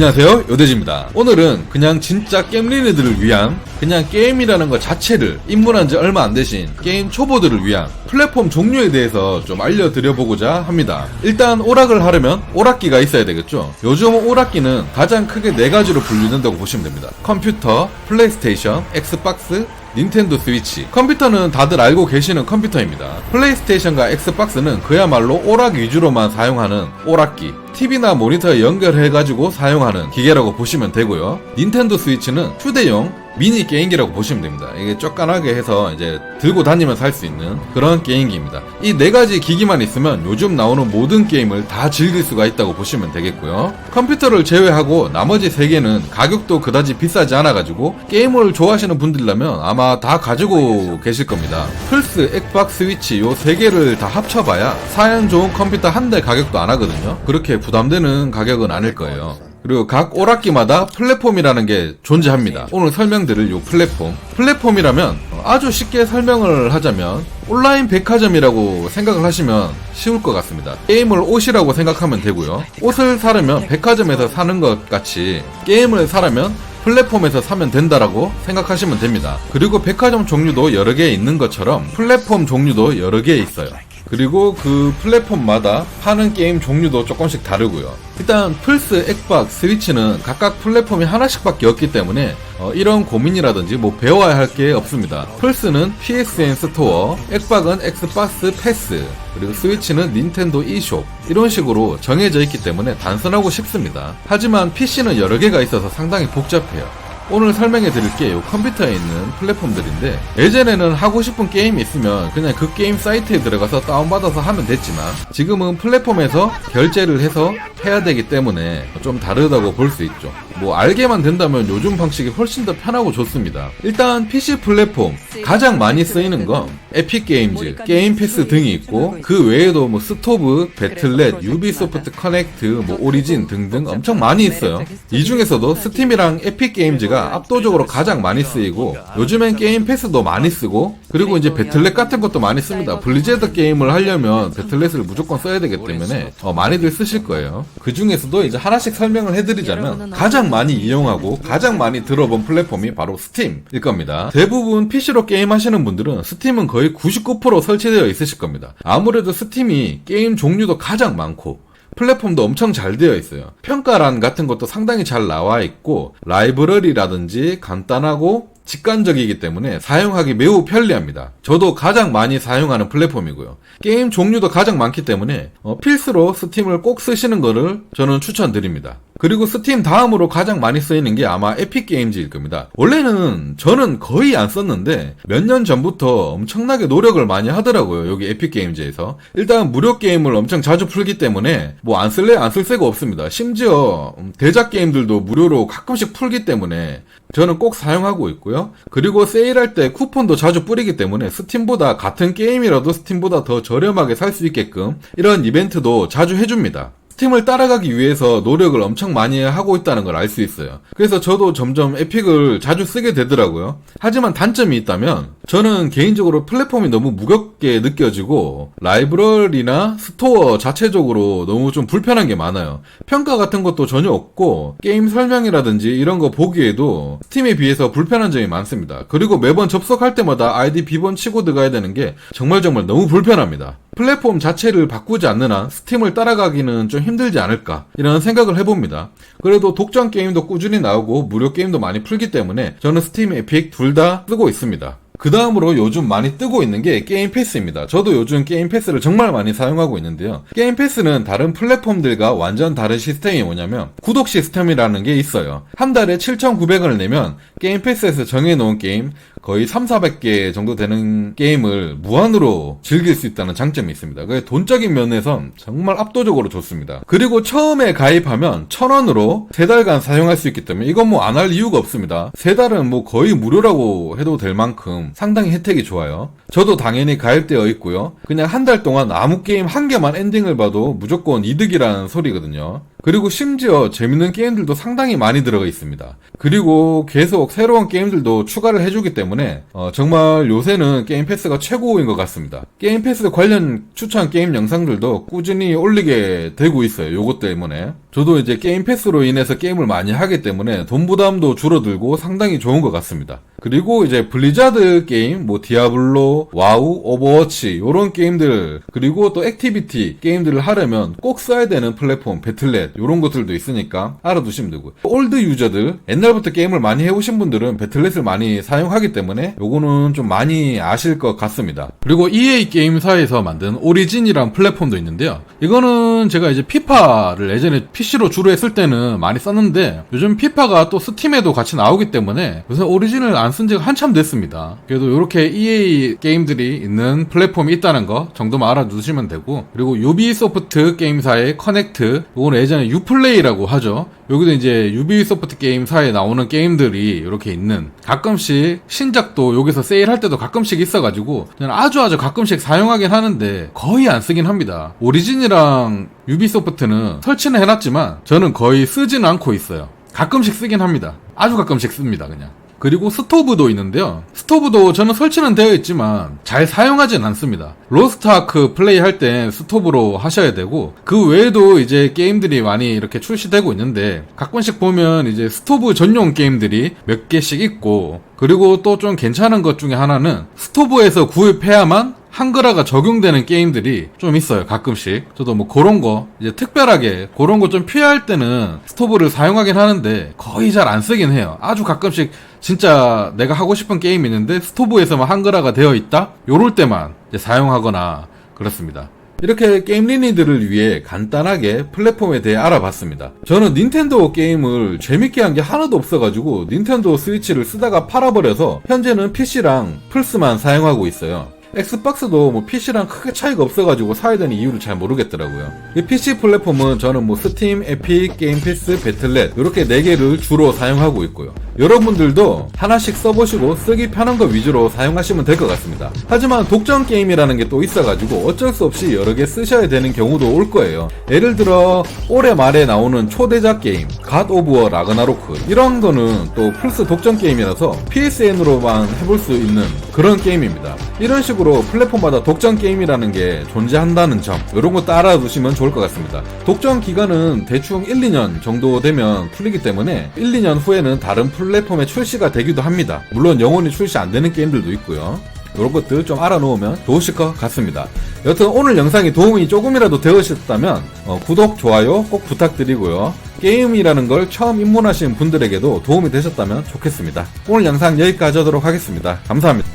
안녕하세요, 요대지입니다. 오늘은 그냥 진짜 겜린이들을 위한, 그냥 게임이라는 것 자체를 입문한 지 얼마 안 되신 게임 초보들을 위한 플랫폼 종류에 대해서 좀 알려드려보고자 합니다. 일단 오락을 하려면 오락기가 있어야 되겠죠. 요즘 오락기는 가장 크게 4가지로 분류된다고 보시면 됩니다. 컴퓨터, 플레이스테이션, 엑스박스, 닌텐도 스위치. 컴퓨터는 다들 알고 계시는 컴퓨터입니다. 플레이스테이션과 엑스박스는 그야말로 오락 위주로만 사용하는 오락기, TV나 모니터에 연결해가지고 사용하는 기계라고 보시면 되고요. 닌텐도 스위치는 휴대용 미니 게임기라고 보시면 됩니다. 이게 쫓간하게 해서 이제 들고 다니면서 할 수 있는 그런 게임기입니다. 이 4가지 기기만 있으면 요즘 나오는 모든 게임을 다 즐길 수가 있다고 보시면 되겠고요. 컴퓨터를 제외하고 나머지 3개는 가격도 그다지 비싸지 않아가지고 게임을 좋아하시는 분들이라면 아마 다 가지고 계실 겁니다. 플스, 엑박스, 스위치 요 3개를 다 합쳐봐야 사양 좋은 컴퓨터 한 대 가격도 안 하거든요. 그렇게 부담되는 가격은 아닐 거예요. 그리고 각 오락기마다 플랫폼이라는 게 존재합니다. 오늘 설명드릴 요 플랫폼이라면 아주 쉽게 설명을 하자면 온라인 백화점이라고 생각을 하시면 쉬울 것 같습니다. 게임을 옷이라고 생각하면 되고요. 옷을 사려면 백화점에서 사는 것 같이 게임을 사려면 플랫폼에서 사면 된다라고 생각하시면 됩니다. 그리고 백화점 종류도 여러 개 있는 것처럼 플랫폼 종류도 여러 개 있어요. 그리고 그 플랫폼마다 파는 게임 종류도 조금씩 다르고요. 일단 플스, 엑박, 스위치는 각각 플랫폼이 하나씩밖에 없기 때문에 이런 고민이라든지 뭐 배워야 할 게 없습니다. 플스는 PSN 스토어, 엑박은 엑스박스 패스, 그리고 스위치는 닌텐도 e숍, 이런 식으로 정해져 있기 때문에 단순하고 쉽습니다. 하지만 PC는 여러 개가 있어서 상당히 복잡해요. 오늘 설명해 드릴게 요 컴퓨터에 있는 플랫폼들인데, 예전에는 하고 싶은 게임이 있으면 그냥 그 게임 사이트에 들어가서 다운받아서 하면 됐지만 지금은 플랫폼에서 결제를 해서 해야 되기 때문에 좀 다르다고 볼 수 있죠. 뭐 알게만 된다면 요즘 방식이 훨씬 더 편하고 좋습니다. 일단 PC 플랫폼 가장 많이 쓰이는 건 에픽게임즈, 게임 패스 등이 있고, 그 외에도 뭐 스토브, 배틀넷, 유비소프트 커넥트, 뭐 오리진 등등 엄청 많이 있어요. 이 중에서도 스팀이랑 에픽게임즈가 압도적으로 가장 많이 쓰이고, 요즘엔 게임 패스도 많이 쓰고, 그리고 이제 배틀넷 같은 것도 많이 씁니다. 블리자드 게임을 하려면 배틀넷을 무조건 써야 되기 때문에 많이들 쓰실 거예요. 그 중에서도 이제 하나씩 설명을 해드리자면 가장 많이 이용하고 가장 많이 들어본 플랫폼이 바로 스팀일 겁니다. 대부분 PC로 게임하시는 분들은 스팀은 거의 99% 설치되어 있으실 겁니다. 아무래도 스팀이 게임 종류도 가장 많고 플랫폼도 엄청 잘 되어 있어요. 평가란 같은 것도 상당히 잘 나와 있고, 라이브러리라든지 간단하고 직관적이기 때문에 사용하기 매우 편리합니다. 저도 가장 많이 사용하는 플랫폼이고요. 게임 종류도 가장 많기 때문에 필수로 스팀을 꼭 쓰시는 거를 저는 추천드립니다. 그리고 스팀 다음으로 가장 많이 쓰이는 게 아마 에픽게임즈일 겁니다. 원래는 저는 거의 안 썼는데 몇 년 전부터 엄청나게 노력을 많이 하더라고요. 여기 에픽게임즈에서. 일단 무료 게임을 엄청 자주 풀기 때문에 뭐 안 쓸 새가 없습니다. 심지어 대작 게임들도 무료로 가끔씩 풀기 때문에 저는 꼭 사용하고 있고요. 그리고 세일할 때 쿠폰도 자주 뿌리기 때문에 스팀보다, 같은 게임이라도 스팀보다 더 저렴하게 살 수 있게끔 이런 이벤트도 자주 해줍니다. 스팀을 따라가기 위해서 노력을 엄청 많이 하고 있다는 걸 알 수 있어요. 그래서 저도 점점 에픽을 자주 쓰게 되더라고요. 하지만 단점이 있다면 저는 개인적으로 플랫폼이 너무 무겁게 느껴지고 라이브러리나 스토어 자체적으로 너무 좀 불편한 게 많아요. 평가 같은 것도 전혀 없고 게임 설명이라든지 이런 거 보기에도 스팀에 비해서 불편한 점이 많습니다. 그리고 매번 접속할 때마다 아이디 비번 치고 들어가야 되는 게 정말 너무 불편합니다. 플랫폼 자체를 바꾸지 않는 한 스팀을 따라가기는 좀 힘들지 않을까, 이런 생각을 해봅니다. 그래도 독점 게임도 꾸준히 나오고 무료 게임도 많이 풀기 때문에 저는 스팀, 에픽 둘 다 쓰고 있습니다. 그 다음으로 요즘 많이 뜨고 있는 게 게임 패스입니다. 저도 요즘 게임 패스를 정말 많이 사용하고 있는데요. 게임 패스는 다른 플랫폼들과 완전 다른 시스템이 뭐냐면 구독 시스템이라는 게 있어요. 한 달에 7,900원을 내면 게임 패스에서 정해놓은 게임 거의 3,400개 정도 되는 게임을 무한으로 즐길 수 있다는 장점이 있습니다. 그게 돈적인 면에선 정말 압도적으로 좋습니다. 그리고 처음에 가입하면 1,000원으로 3달간 사용할 수 있기 때문에 이건 뭐 안 할 이유가 없습니다. 3달은 뭐 거의 무료라고 해도 될 만큼 상당히 혜택이 좋아요. 저도 당연히 가입되어 있고요. 그냥 한 달 동안 아무 게임 한 개만 엔딩을 봐도 무조건 이득이라는 소리거든요. 그리고 심지어 재밌는 게임들도 상당히 많이 들어가 있습니다. 그리고 계속 새로운 게임들도 추가를 해주기 때문에 정말 요새는 게임 패스가 최고인 것 같습니다. 게임 패스 관련 추천 게임 영상들도 꾸준히 올리게 되고 있어요. 요것 때문에. 저도 이제 게임 패스로 인해서 게임을 많이 하기 때문에 돈 부담도 줄어들고 상당히 좋은 것 같습니다. 그리고 이제 블리자드 게임, 뭐 디아블로, 와우, 오버워치 요런 게임들, 그리고 또 액티비티 게임들을 하려면 꼭 써야 되는 플랫폼 배틀넷 요런 것들도 있으니까 알아두시면 되고요. 올드 유저들, 옛날부터 게임을 많이 해오신 분들은 배틀넷을 많이 사용하기 때문에 요거는 좀 많이 아실 것 같습니다. 그리고 EA 게임사에서 만든 오리진이란 플랫폼도 있는데요. 이거는 제가 이제 피파를 예전에 PC로 주로 했을 때는 많이 썼는데 요즘 피파가 또 스팀에도 같이 나오기 때문에 요새 오리진을 안 쓴 지가 한참 됐습니다. 그래도 이렇게 EA 게임들이 있는 플랫폼이 있다는 거 정도만 알아두시면 되고, 그리고 유비소프트 게임사의 커넥트, 이거는 예전에 유플레이라고 하죠. 여기도 이제 유비소프트 게임사에 나오는 게임들이 이렇게 있는, 가끔씩 신작도 여기서 세일할 때도 가끔씩 있어가지고 그냥 아주 가끔씩 사용하긴 하는데 거의 안 쓰긴 합니다. 오리진이랑 유비소프트는 설치는 해놨지만 저는 거의 쓰지는 않고 있어요. 가끔씩 쓰긴 합니다. 아주 가끔씩 씁니다, 그냥. 그리고 스토브도 있는데요. 스토브도 저는 설치는 되어 있지만 잘 사용하진 않습니다. 로스트아크 플레이 할 때 스토브로 하셔야 되고, 그 외에도 이제 게임들이 많이 이렇게 출시되고 있는데 가끔씩 보면 이제 스토브 전용 게임들이 몇 개씩 있고, 그리고 또 좀 괜찮은 것 중에 하나는 스토브에서 구입해야만 한글화가 적용되는 게임들이 좀 있어요, 가끔씩. 저도 뭐 그런 거, 이제 특별하게 그런 거 좀 피할 때는 스토브를 사용하긴 하는데 거의 잘 안 쓰긴 해요. 아주 가끔씩 진짜 내가 하고 싶은 게임이 있는데 스토브에서만 한글화가 되어 있다? 요럴 때만 이제 사용하거나 그렇습니다. 이렇게 게임린이들을 위해 간단하게 플랫폼에 대해 알아봤습니다. 저는 닌텐도 게임을 재밌게 한 게 하나도 없어가지고 닌텐도 스위치를 쓰다가 팔아버려서 현재는 PC랑 플스만 사용하고 있어요. 엑스박스도 뭐 PC랑 크게 차이가 없어가지고 사야 되는 이유를 잘 모르겠더라고요. 이 PC 플랫폼은 저는 뭐 스팀, 에픽, 게임 패스, 배틀넷 이렇게 4개를 주로 사용하고 있고요. 여러분들도 하나씩 써보시고 쓰기 편한 거 위주로 사용하시면 될 것 같습니다. 하지만 독점 게임이라는 게 또 있어가지고 어쩔 수 없이 여러 개 쓰셔야 되는 경우도 올 거예요. 예를 들어 올해 말에 나오는 초대작 게임 갓 오브 워 라그나로크, 이런 거는 또 플스 독점 게임이라서 PSN으로만 해볼 수 있는 그런 게임입니다. 이런 식으로 플랫폼마다 독점 게임이라는 게 존재한다는 점, 이런 것도 알아두시면 좋을 것 같습니다. 독점 기간은 대충 1-2년 정도 되면 풀리기 때문에 1-2년 후에는 다른 플랫폼에 출시가 되기도 합니다. 물론 영원히 출시 안 되는 게임들도 있고요. 이런 것들 좀 알아놓으면 좋으실 것 같습니다. 여튼 오늘 영상이 도움이 조금이라도 되셨다면 구독, 좋아요 꼭 부탁드리고요. 게임이라는 걸 처음 입문하신 분들에게도 도움이 되셨다면 좋겠습니다. 오늘 영상 여기까지 하도록 하겠습니다. 감사합니다.